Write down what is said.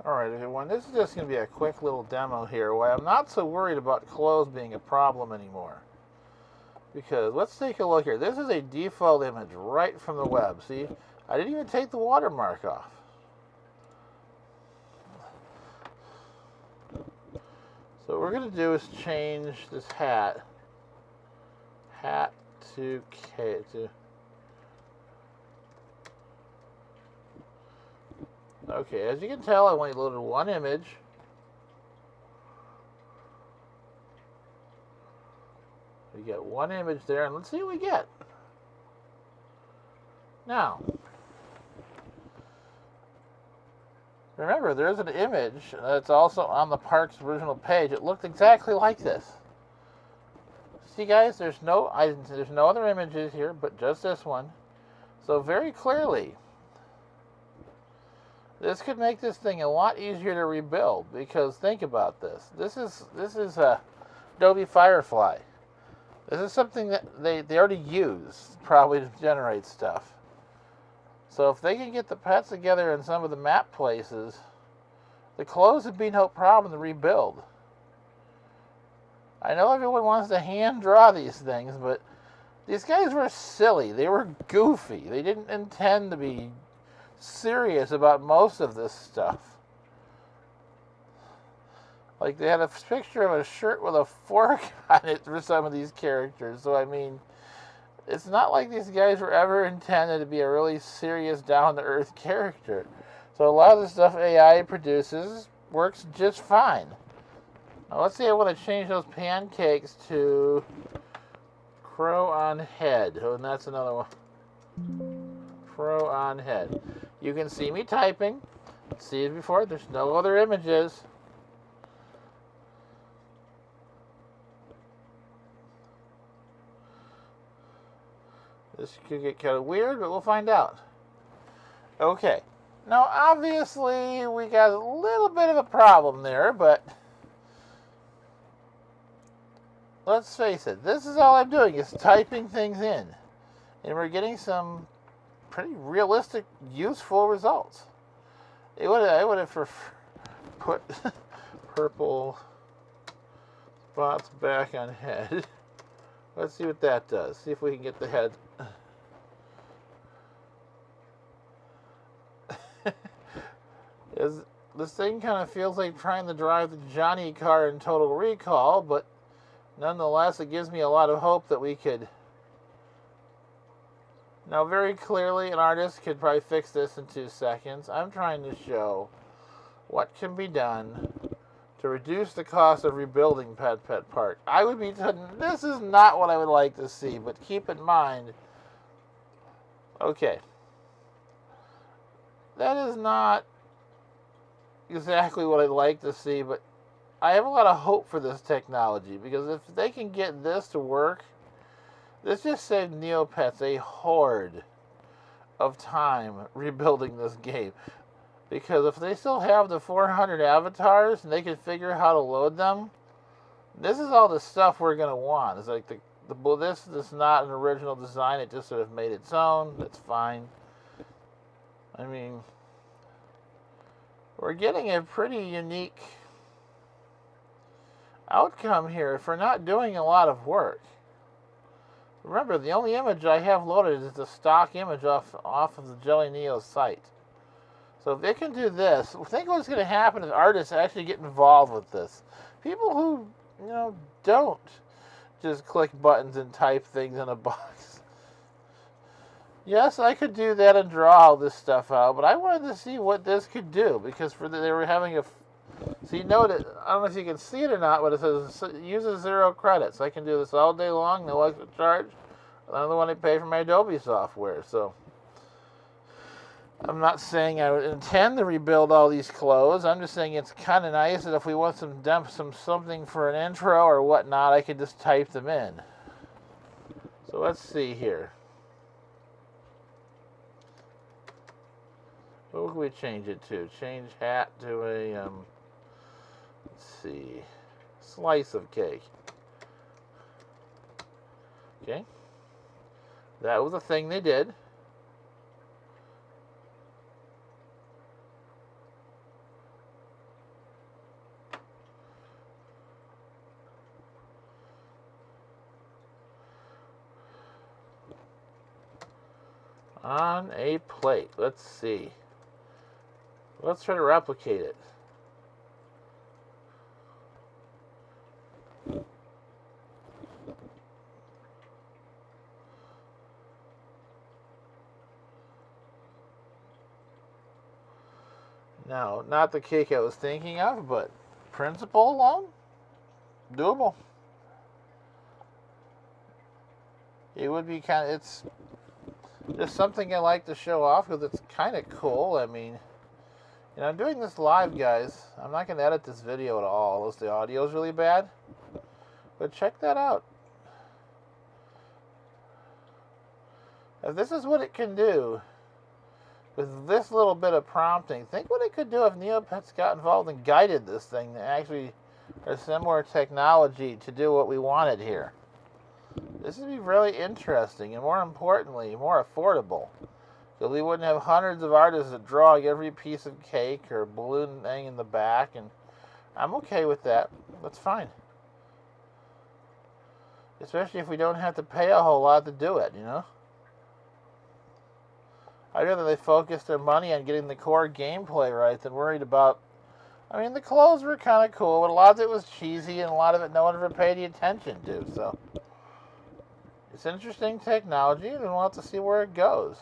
Alright everyone, this is just going to be a quick little demo here why I'm not so worried about clothes being a problem anymore. Because let's take a look here. This is a default image right from the web. See, I didn't even take the watermark off. So what we're going to do is change this hat to K to. Okay, as you can tell, I only loaded one image. We get one image there, and let's see what we get. Now, remember, there's an image that's also on the park's original page. It looked exactly like this. See, guys, there's no other images here, but just this one. So very clearly, this could make this thing a lot easier to rebuild, because think about this. This is Adobe Firefly. This is something that they already use probably to generate stuff. So if they can get the pets together in some of the map places, the clothes would be no problem to rebuild. I know everyone wants to hand draw these things, but these guys were silly. They were goofy. They didn't intend to be serious about most of this stuff. Like, they had a picture of a shirt with a fork on it for some of these characters. So, I mean, it's not like these guys were ever intended to be a really serious, down-to-earth character. So a lot of the stuff AI produces works just fine. Now, let's say I want to change those pancakes to crow on head. Oh, and that's another one. Crow on head. You can see me typing. See it before. There's no other images. This could get kind of weird, but we'll find out. Okay. Now, obviously, we got a little bit of a problem there, but let's face it. This is all I'm doing is typing things in. And we're getting some pretty realistic, useful results. I would have put purple spots back on head. Let's see what that does. See if we can get the head. This thing kind of feels like trying to drive the Johnny car in Total Recall, but nonetheless, it gives me a lot of hope that we could. Now, very clearly, an artist could probably fix this in 2 seconds. I'm trying to show what can be done to reduce the cost of rebuilding Petpet Park. This is not what I would like to see, but keep in mind, okay, that is not exactly what I'd like to see, but I have a lot of hope for this technology, because if they can get this to work, this just saved Neopets a horde of time rebuilding this game. Because if they still have the 400 avatars and they can figure out how to load them, this is all the stuff we're going to want. It's like this is not an original design. It just sort of made its own. That's fine. I mean, we're getting a pretty unique outcome here for not doing a lot of work. Remember, the only image I have loaded is the stock image off of the jellyneo site. So if they can do this, think what's going to happen if artists actually get involved with this. People who, don't just click buttons and type things in a box. Yes, I could do that and draw all this stuff out, but I wanted to see what this could do, because they were having a. See, note it. I don't know if you can see it or not, but it says uses 0 credits. I can do this all day long, no extra charge. Another one I pay for my Adobe software. So I'm not saying I would intend to rebuild all these clothes. I'm just saying it's kind of nice that if we want something for an intro or whatnot, I can just type them in. So let's see here. What would we change it to? Change hat to a let's see, slice of cake. Okay, that was a thing they did. On a plate. Let's see. Let's try to replicate it. Now, not the cake I was thinking of, but principle alone, doable. It would be kind of, it's just something I like to show off because it's kind of cool. I mean, you know, I'm doing this live, guys. I'm not going to edit this video at all unless the audio is really bad. But check that out. If this is what it can do with this little bit of prompting, think what it could do if Neopets got involved and guided this thing to actually a similar technology to do what we wanted here. This would be really interesting and, more importantly, more affordable. So we wouldn't have hundreds of artists that draw every piece of cake or balloon thing in the back, and I'm okay with that. That's fine. Especially if we don't have to pay a whole lot to do it, you know? I'd rather they focus their money on getting the core gameplay right than worried about... I mean, the clothes were kind of cool, but a lot of it was cheesy, and a lot of it no one ever paid any attention to, so... It's interesting technology, and we'll have to see where it goes.